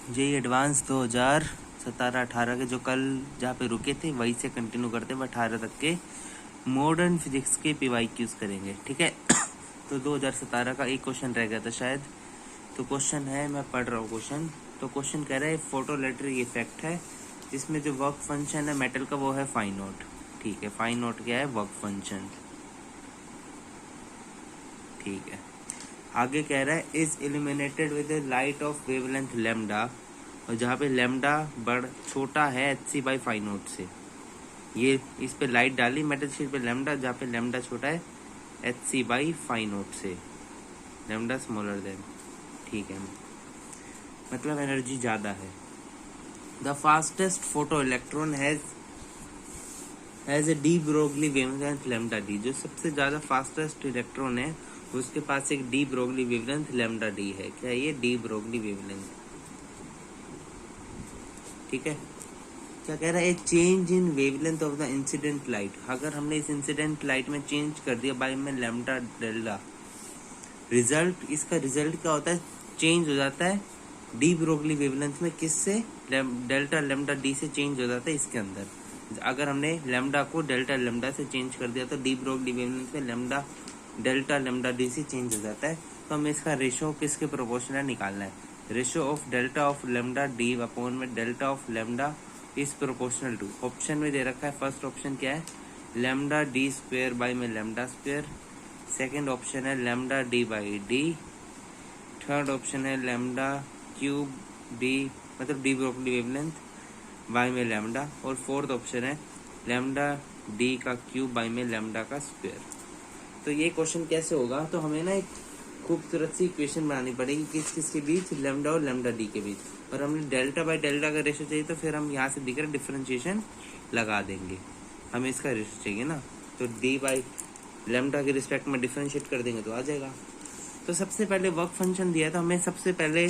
JEE advance 2017-18 के जो कल जहाँ पे रुके थे वहीं से कंटिन्यू करते हुए 18 तक के मॉडर्न फिजिक्स के PYQs करेंगे, ठीक है। तो 2017 का एक क्वेश्चन रह गया था शायद, तो क्वेश्चन है, मैं पढ़ रहा हूँ क्वेश्चन। तो क्वेश्चन कह रहा है फोटो इलेक्ट्रिक इफेक्ट है जिसमें जो वर्क फंक्शन है मेटल का वो है फाई नॉट, ठीक है। फाई नॉट क्या है? वर्क फंक्शन, ठीक है। आगे कह रहा है is illuminated with light of wavelength lambda, और जहाँ पे लेमडा बड़ छोटा है Hc फाई नॉट से, ये इस पे लाइट डाली मेटल शीट पे लेमडा, जहाँ पे लेमडा छोटा है Hc फाई नॉट से, लेमडा स्मॉलर देन, ठीक है, मतलब एनर्जी ज़्यादा है। The fastest photo electron has A D Broglie wavelength lambda D, जो सबसे ज़्यादा फास्टेस्ट इलेक्ट्रॉन है उसके पास एक D Broglie wavelength lambda D है। क्या ये डी ब्रोगली वेवलेंथ, ठीक है। क्या कह रहा है? Change in wavelength of the incident light, अगर हमने इस इंसिडेंट लाइट में चेंज कर दिया बाय में लेमडा डेल्टा, रिजल्ट, इसका रिजल्ट क्या होता है? चेंज हो जाता है डी ब्रोगली वेवलेंथ में, किससे? डेल्टा लेमडा डी से चेंज हो जाता है इसके अंदर। अगर हमने लेमडा को डेल्टा लेमडा से चेंज कर दिया तो डी ब्रोगली वेवलेंथ में लेमडा डेल्टा लेमडा डी से चेंज हो जाता है। तो हमें इसका रेशो किसके प्रोपोर्शनल निकालना है? Ratio of delta of lambda D upon में delta of lambda is proportional to, option में दे रखा है, फर्स्ट ऑप्शन क्या है? लेमडा डी स्क्वेयर बाई में लेमडा स्क्वेयर, सेकेंड ऑप्शन है lambda D by D, third option है लेमडा क्यूब डी, मतलब डी ब्रोगली वेवलेंथ बाई में लेमडा, और फोर्थ ऑप्शन है लेमडा डी का क्यूब बाई में लेमडा का स्क्वेयर। तो ये क्वेश्चन कैसे होगा? तो हमें ना एक खूबसूरत सी इक्वेशन बनानी पड़ेगी किस किस के बीच? लेमडा और लेमडा डी के बीच, और हमने डेल्टा बाई डेल्टा का रेशो चाहिए तो फिर हम यहाँ से दिख रहे डिफरेंशिएशन लगा देंगे, हमें इसका रेशो चाहिए ना, तो डी बाई लेमडा के रिस्पेक्ट में डिफरेंशिएट कर देंगे तो आ जाएगा। तो सबसे पहले वर्क फंक्शन दिया था हमें, सबसे पहले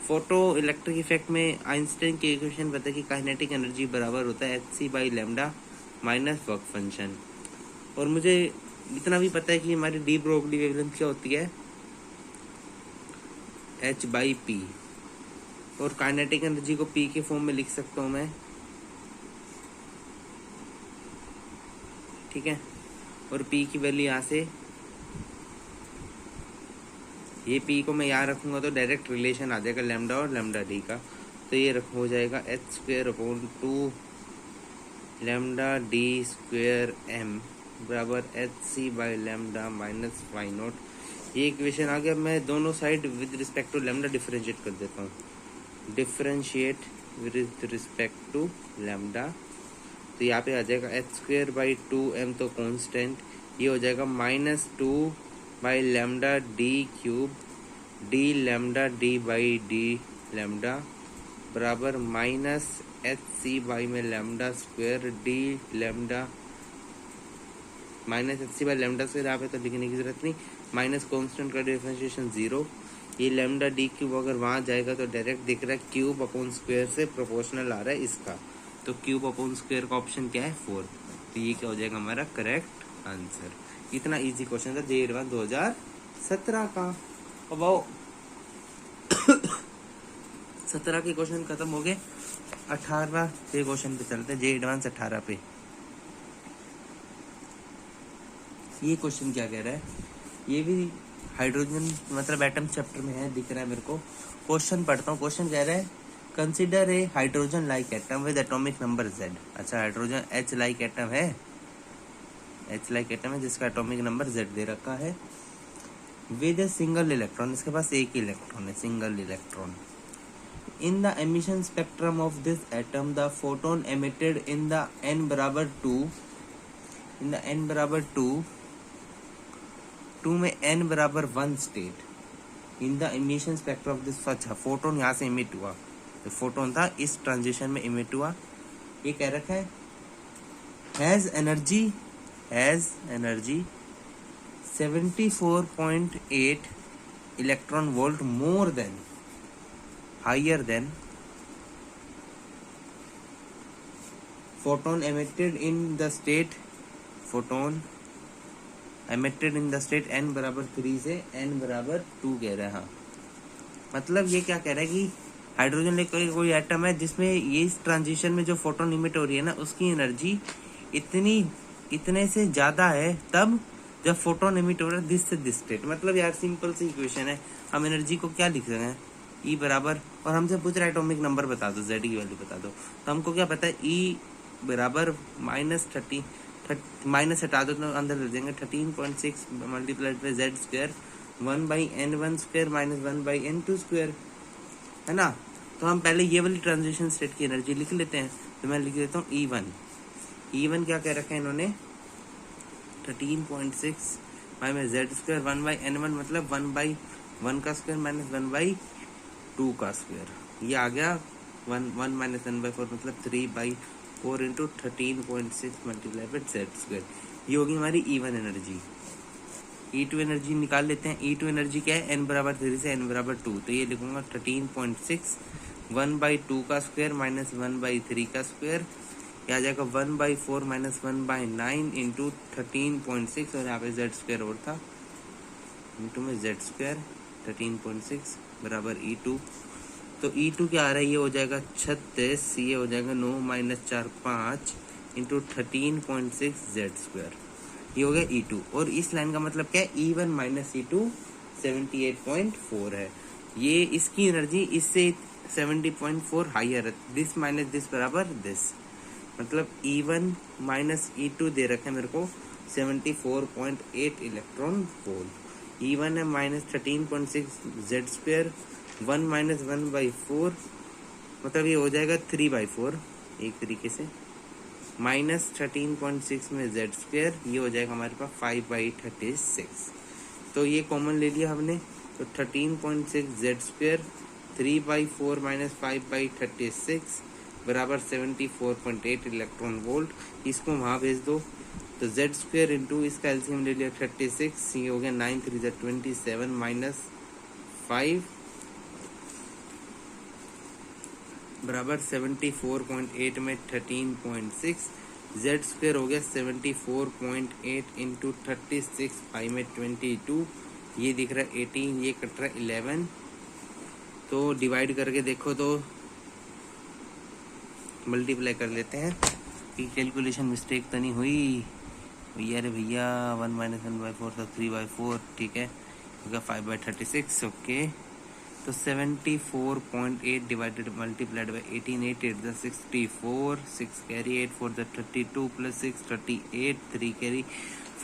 फोटो इलेक्ट्रिक इफेक्ट में आइंस्टाइन की इक्वेशन पता है कि काइनेटिक एनर्जी बराबर होता है Hc by lambda minus work function, और मुझे इतना भी पता है कि हमारी डी ब्रोगली वेवलेंथ क्या होती है? H बाई पी, और काइनेटिक एनर्जी को P के फॉर्म में लिख सकता हूँ मैं, ठीक है। और P की वैल्यू यहाँ से, ये P को मैं यहाँ रखूंगा तो डायरेक्ट रिलेशन आ जाएगा लेमडा और लेमडा डी का, तो ये हो जाएगा H square upon 2 lambda D square M बराबर Hc by lambda minus phi not. ये इक्वेशन आ गया। मैं दोनों side with respect to lambda differentiate कर देता हूँ, differentiate with respect to lambda, तो यहाँ पे आ जाएगा H स्क्वेयर बाई 2m, तो कांस्टेंट, ये हो जाएगा minus 2 by lambda D cube D lambda D by D lambda बराबर माइनस Hc बाई में lambda square D lambda minus Hc by lambda square, यहाँ पे तो लिखने की जरूरत नहीं, माइनस कांस्टेंट का डिफरेंशिएशन 0, ये लेमडा डी क्यूब अगर वहाँ जाएगा तो डायरेक्ट दिख रहा है क्यूब अपॉन स्क्वेयर से प्रोपोर्शनल आ रहा है इसका, तो क्यूब अपॉन स्क्वेयर का ऑप्शन क्या है? 4, तो ये क्या हो जाएगा हमारा करेक्ट आंसर। इतना इजी क्वेश्चन था जेई एडवांस 2017 का। अब आओ 17 के क्वेश्चन खत्म हो गए, 18 के क्वेश्चन पे चलते हैं, जेई एडवांस 18 पे। ये क्वेश्चन क्या कह रहा है? ये भी हाइड्रोजन मतलब एटम चैप्टर में है, दिख रहा है मेरे को। क्वेश्चन पढ़ता हूँ। क्वेश्चन कह रहा है consider a hydrogen like atom with atomic number Z। अच्छा, हाइड्रोजन H लाइक एटम है, H लाइक एटम है जिसका एटॉमिक नंबर Z दे रखा है, विद ए सिंगल इलेक्ट्रॉन, इसके पास एक ही इलेक्ट्रॉन है, single electron. In the emission spectrum of this atom the photon emitted in the n बराबर 2, इन द n बराबर 2 में n बराबर 1 state in the emission spectrum of this, अच्छा photon यहाँ से इमिट हुआ, तो फोटोन था इस ट्रांजिशन में इमिट हुआ। ये कह रखा है has energy 74.8 electron volt more than, higher than photon emitted in the state, photon emitted in the state n बराबर 3 से n बराबर 2 कह रहा है। हाँ, मतलब ये क्या कह रहा है कि हाइड्रोजन लेकर कोई एटम है जिसमें ये इस ट्रांजिशन में जो फोटोन इमिट हो रही है ना, उसकी एनर्जी इतने से ज्यादा है तब जब फोटोन इमिट हो रहा है दिस से दिस स्टेट। मतलब यार सिंपल सी इक्वेशन है, हम एनर्जी को क्या लिख रहे हैं, ई बराबर, और हमसे पूछ रहा है एटॉमिक नंबर बता दो, जेड की वैल्यू बता दो, तो हमको क्या पता है, ई बराबर -30, माइनस हटा दो तो अंदर लग जाएंगे 13.6 multiplied by Z square 1/n1 square minus 1/n2 square, है ना। तो हम पहले ये वाली ट्रांजिशन स्टेट की एनर्जी लिख लेते हैं। तो मैं लिख देता हूँ E1 क्या कह रखा है इन्होंने, 13.6 माइनस जेड स्क्वायर 1/n1 मतलब 1/1 का स्क्वायर माइनस 1/2 का स्क्वायर, ये आ गया 1 माइनस 1/4 मतलब 3/4 into 13.6 multiply by Z square. ये होगी हमारी E1 एनर्जी। E2 एनर्जी निकाल लेते हैं। E2 एनर्जी क्या है, n बराबर 3 से n बराबर 2, तो ये लिखूंगा 13.6 1/2 का स्क्वायर माइनस 1/3 का स्क्वायर, यह आ जाएगा 1/4 माइनस 1/9 इंटू 13.6 और यहाँ पे जेड स्क्वायर और था इंटू में जेड स्क्वायर 13.6 बराबर E2। तो E2 क्या आ रहा है, ये हो जाएगा 36, ये हो जाएगा 9 माइनस 4 5 इंटू 13.6 जेड स्क्वायर, ये हो गया E2। और इस लाइन का मतलब क्या है, E1 माइनस E2 78.4 है। ये इसकी एनर्जी इससे 70.4 हाइयर है, दिस माइनस दिस बराबर दिस, मतलब E1 माइनस E2 दे रखे हैं मेरे को 74.8 इलेक्ट्रॉन वोल्ट। E1 है माइनस 13.6 जेड स्क्वायर 1 माइनस 1/4 मतलब ये हो जाएगा 3/4 एक तरीके से, माइनस 13.6 में जेड स्क्वायर, ये हो जाएगा हमारे पास 5/36। तो ये कॉमन ले लिया हमने, तो 13.6 जेड स्क्वायर 3/4 माइनस 5/36 बराबर 74.8 इलेक्ट्रॉन वोल्ट। इसको वहाँ भेज दो, तो जेड स्क्वायर इंटू इसका एलसीएम ले लिया 36, ये हो गया 9 3 27 माइनस 5 बराबर 74.8 में 13.6, जेड स्क्वायर हो गया 74.8 इंटू 36 5 में 22, ये दिख रहा है 18, ये कट रहा है 11, तो डिवाइड करके देखो तो मल्टीप्लाई कर लेते हैं कि कैलकुलेशन मिस्टेक तो नहीं हुई भैया, अरे भैया 1 माइनस 1/4 तो 3/4, ठीक है, हो गया 5/36, ओके। तो 74.8 divided multiplied by 18, 8 8 the 64, 6 carry 8 4 the 32 plus 6 38, 3 carry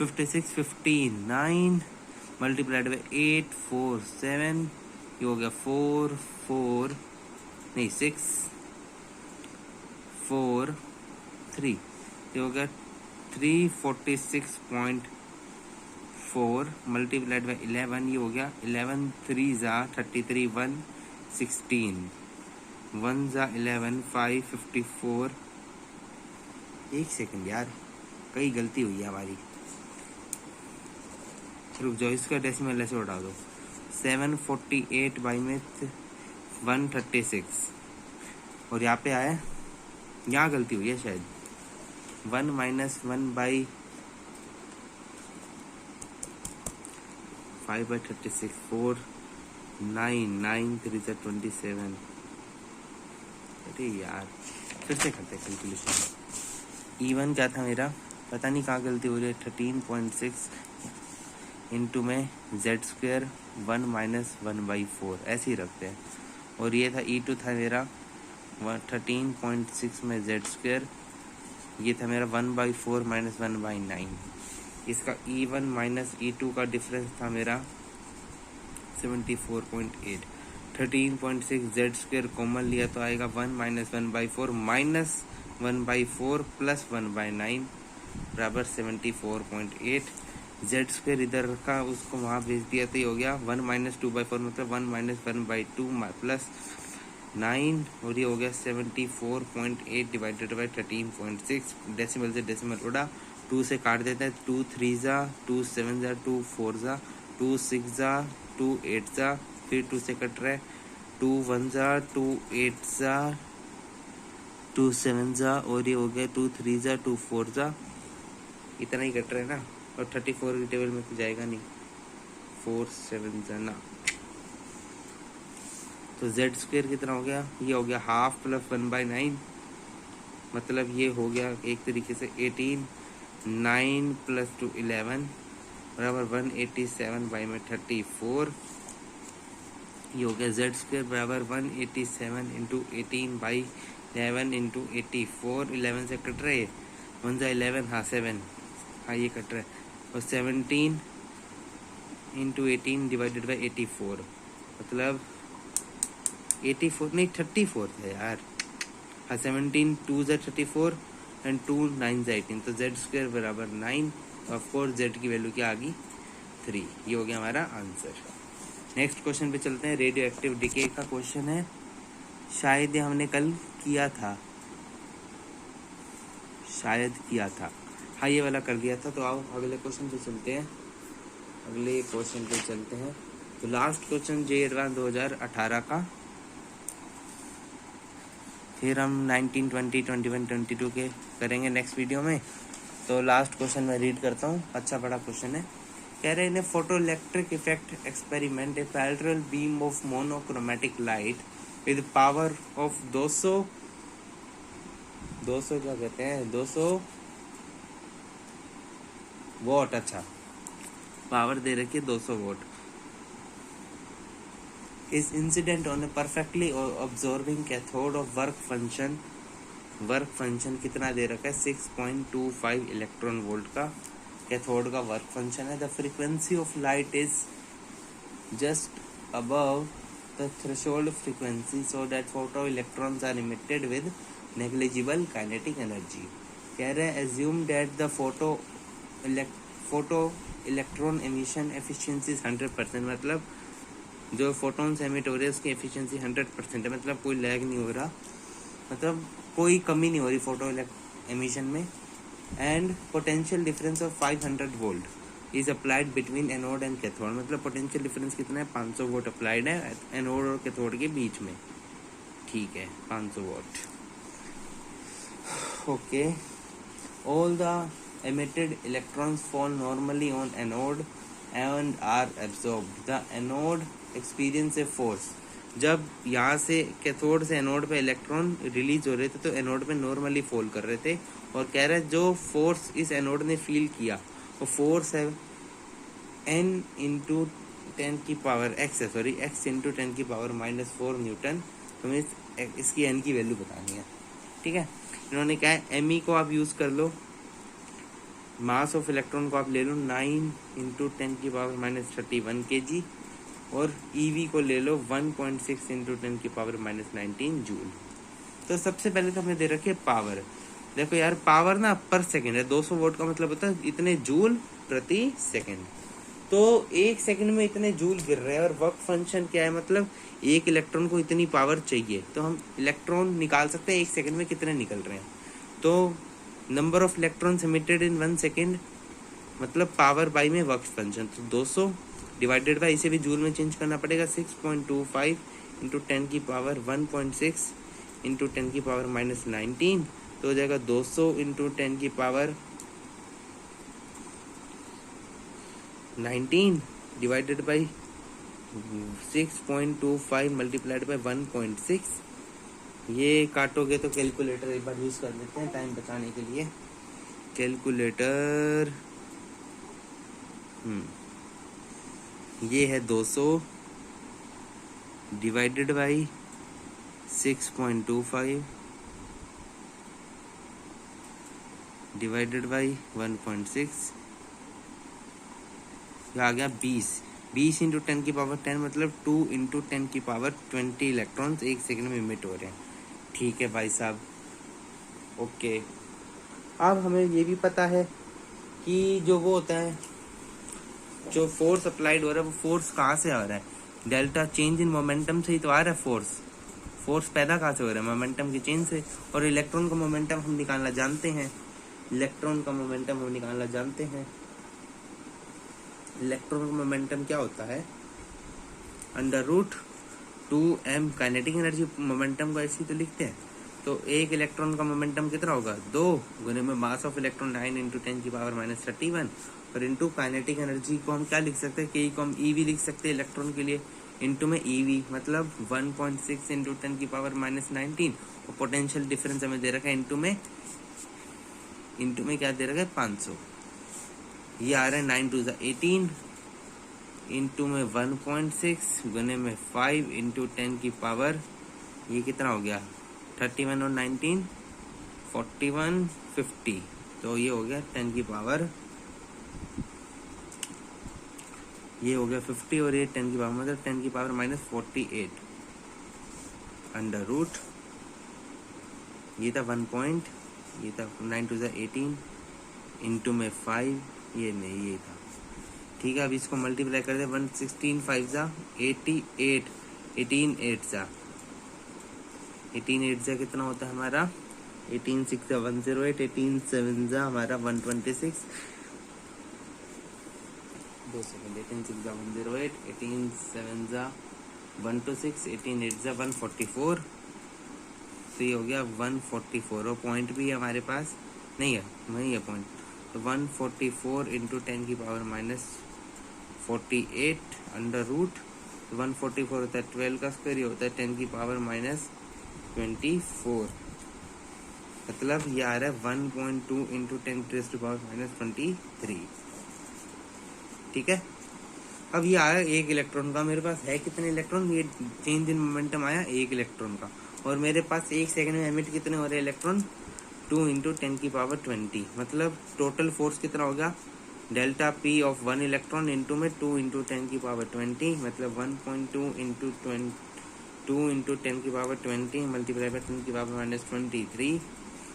56 59 multiplied by 8 4 7, ये हो गया 4 4 नहीं 6 4 3, ये हो गया 346.4 मल्टीप्लाइड बाई 11, ये हो गया 11 3 जा 33 1 16 1 जा 11 5 54। एक सेकंड यार, कई गलती हुई है हमारी, रुक जाओ, इसका डेसिमल ऐसे उठा दो, 748 बाई में 136, और यहाँ पे आया, यहाँ गलती हुई है शायद, 1 माइनस 1/5/36 4 9 9 3 27। अरे यार फिर से करते हैं कैलकुलेशन। E1 क्या था मेरा, पता नहीं कहाँ गलती हो रही है, 13.6 इंटू में जेड स्क्वायर 1 माइनस 1/4 ऐसे ही रखते हैं, और ये था E2 था मेरा 13.6 में जेड स्क्वायर, ये था मेरा 1/4 माइनस 1/9, इसका E1 माइनस E2 का डिफरेंस था मेरा 74.8, 13.6 जेड स्क्वायर कॉमन लिया तो आएगा 1 माइनस 1/4 माइनस 1/4 प्लस 1/9 बराबर 74.8, जेड स्क्वायर इधर रखा उसको वहाँ भेज दिया, तो ये हो गया 1 माइनस 2/4 मतलब 1 माइनस 1/2 प्लस 9, और ये हो गया 74.8 डिवाइडेड बाई 13.6, डेसिमल से डेसिमल उड़ा, 2 से काट देते हैं, 2 3 जा 2 7 जा 2 4 जा 2 6 जा 2 8 जा, फिर 2 से कट रहा है, 2 1 जा 2 8 जा 2 7 जा, और ये हो गया 2 3 जा 2 4 जा, इतना ही कट रहा है ना, और 34 की टेबल में तो जाएगा नहीं, 4 7 जा ना, तो जेड स्क्वेयर कितना हो गया, ये हो गया हाफ प्लस 1/9, मतलब ये हो गया एक तरीके से 18, 9 + 2 11 बराबर 187 बाई में 34। ये हो गया जेड स्क्वेयर बराबर 187 इंटू 18/11 इंटू 84। 11 से कट रहे 1 × 11, हाँ 7, हाँ ये कट रहा है, और 17 इंटू 18 डिवाइडेड बाई 84, मतलब 84 नहीं 34 था यार, हाँ 17 2 × 34 एंड 2 9 × 18, तो जेड स्क्वेयर बराबर 9। ऑफ कोर्स जेड की वैल्यू क्या आ गई 3। ये हो गया हमारा आंसर। नेक्स्ट क्वेश्चन पे चलते हैं। रेडियो एक्टिव डिके का क्वेश्चन है, शायद ये हमने कल किया था, शायद किया था, हाँ ये वाला कर दिया था। तो आओ अगले क्वेश्चन पे चलते हैं, अगले क्वेश्चन पे चलते हैं। तो लास्ट क्वेश्चन जे एडवांस 2018 का, फिर हम 19, 20, 21, 22 के करेंगे नेक्स्ट वीडियो में। तो लास्ट क्वेश्चन मैं रीड करता हूँ, अच्छा बड़ा क्वेश्चन है। कह रहे हैं photo electric effect experiment A parallel beam of monochromatic light with power of 200 क्या कहते हैं 200 वॉट। अच्छा पावर दे रखी है 200 वॉट। इस incident on a perfectly absorbing cathode of work function कितना दे रखा है 6.25 इलेक्ट्रॉन वोल्ट का कैथोड का वर्क फंक्शन है। The frequency of light is just above the threshold frequency so that photo electrons are emitted with negligible kinetic energy. कह रहे हैं assume that the photo electron emission efficiency 100%, मतलब जो photons emit हो रहे हैं उसकी एफिशिएंसी 100% है, मतलब कोई लैग नहीं हो रहा, मतलब कोई कमी नहीं हो रही फोटो एमिशन में। And potential difference of 500 volt is applied between anode and cathode, मतलब पोटेंशियल डिफरेंस कितना है 500 वोल्ट अप्लाइड है एनोड और कैथोड के बीच में, ठीक है 500 volt. Okay, all the emitted electrons fall normally on anode and are absorbed. The anode experience a force. जब यहाँ से कैथोड से एनोड पे इलेक्ट्रॉन रिलीज हो रहे थे तो एनोड पे नॉर्मली फॉल कर रहे थे, और कह रहे जो फोर्स इस एनोड ने फील किया वो फोर्स है n इंटू 10 की पावर x है, सॉरी x इंटू 10 की पावर -4 न्यूटन। तो हमें इसकी n की वैल्यू बतानी है, ठीक है। इन्होंने क्या है me को आप यूज़ कर लो, मास ऑफ इलेक्ट्रॉन को आप ले लो 9 इंटू 10 की पावर -31 kg, और ईवी को ले लो 1.6 इंटू 10 की पावर -19 जूल। तो सबसे पहले तो हमें दे रखी है पावर। देखो यार पावर ना पर सेकंड है, 200 वोट का मतलब होता है इतने जूल प्रति सेकंड। तो एक सेकंड में इतने जूल गिर रहे हैं, और वर्क फंक्शन क्या है, मतलब एक इलेक्ट्रॉन को इतनी पावर चाहिए, तो हम इलेक्ट्रॉन निकाल सकते हैं एक सेकंड में कितने निकल रहे हैं। तो number of electrons emitted in 1 second मतलब पावर बाई में वर्क फंक्शन, तो 200 डिवाइडेड बाई, इसे भी जूल में चेंज करना पड़ेगा 6.25 इंटू 10 की पावर 1.6 इंटू 10 की पावर -19, तो हो जाएगा 200 इंटू 10 की power 19 divided by 6.25 multiplied by 1.6। ये काटोगे तो कैलकुलेटर एक बार यूज़ कर लेते हैं टाइम बचाने के लिए। कैलकुलेटर ये है 200 डिवाइडेड बाई 6.25 डिवाइडेड बाई 1.6, ये आ गया 20 इंटू 10 की पावर 10, मतलब 2 इंटू 10 की पावर 20 इलेक्ट्रॉन्स एक सेकंड में इमिट हो रहे हैं, ठीक है भाई साहब। ओके, अब हमें ये भी पता है कि जो वो होता है जो फोर्स अप्लाइड हो रहा है वो फोर्स कहाँ से आ रहा है, डेल्टा चेंज इन मोमेंटम से ही तो आ रहा है। फोर्स पैदा कहाँ से हो रहा है, मोमेंटम की चेंज से। और इलेक्ट्रॉन का मोमेंटम हम निकालना जानते हैं, इलेक्ट्रॉन का मोमेंटम क्या होता है, √2m काइनेटिक एनर्जी। मोमेंटम को ऐसे ही तो लिखते हैं। तो एक इलेक्ट्रॉन का मोमेंटम कितना होगा 2 गुने में मास ऑफ इलेक्ट्रॉन 9 इंटू 10 की पावर -31, और इंटू काइनेटिक एनर्जी को हम क्या लिख सकते हैं, के को हम ईवी लिख सकते हैं इलेक्ट्रॉन के लिए, इंटू में ईवी मतलब 1.6 इंटू 10 की पावर -19 और पोटेंशियल डिफरेंस हमें दे रखा है इंटू में क्या दे रखा है 500। ये आ रहा है 9 2 18 इंटू में 1.6 गुने में 5 इंटू 10 की पावर, ये कितना हो गया 31 और 19 41 50, तो ये हो गया 10 की पावर, ये हो गया 50 और ये 10 की पावर मतलब 10 की पावर -48 अंडर रूट, ये था 1 पॉइंट, ये था 9 2 18 इंटू में 5, ये नहीं ये था। ठीक है, अब इसको मल्टीप्लाई कर दे 116 5 जा 88 18 8 जा 18 8 जा कितना होता है हमारा 18 6 जा 108 18 7 जा हमारा 126 2 सेकंड 18 6 जा 108 18 7 जा 126 18 8 जा 144, तो ये हो गया 144 और पॉइंट भी है हमारे पास नहीं है, वही है पॉइंट, तो 144 इंटू 10 की पावर -48 अंडर रूट, 144 होता है 12 का स्क्वायर, ये होता है 10 की पावर -24, मतलब ये आ रहा है 1.2 इंटू 10 टू द पावर -23। ठीक है, अब ये आया एक इलेक्ट्रॉन का, मेरे पास है कितने इलेक्ट्रॉन, ये चेंज इन मोमेंटम आया एक इलेक्ट्रॉन का, और मेरे पास एक सेकंड में एमिट कितने हो रहे इलेक्ट्रॉन 2 इंटू 10 की पावर 20, मतलब टोटल फोर्स कितना हो गया delta P of 1 electron into में 2 इंटू 10 की पावर 20, मतलब 1.2 इंटू 2 इंटू 10 की पावर 20 मल्टीप्लाई बाय 10 की पावर -23,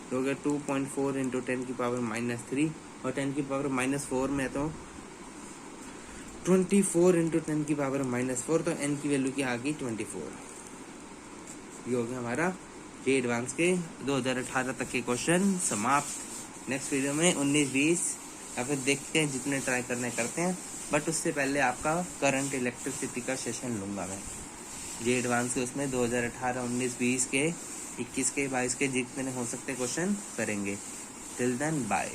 तो हो गया 2.4 इंटू 10 की पावर -3, और 10 की पावर -4 में तो 24 इंटू 10 की पावर -4, तो n की वैल्यू की आ गई 24। ये हो गया हमारा जे एडवांस के 2018 तक के क्वेश्चन समाप्त। नेक्स्ट वीडियो में 19-20 या फिर देखते हैं, जितने ट्राई करने करते हैं, बट उससे पहले आपका करंट इलेक्ट्रिसिटी का सेशन लूंगा मैं जे एडवांस के, उसमें 2018 19 20 के 21 के 22 के जितने हो सकते क्वेश्चन करेंगे। Till then bye.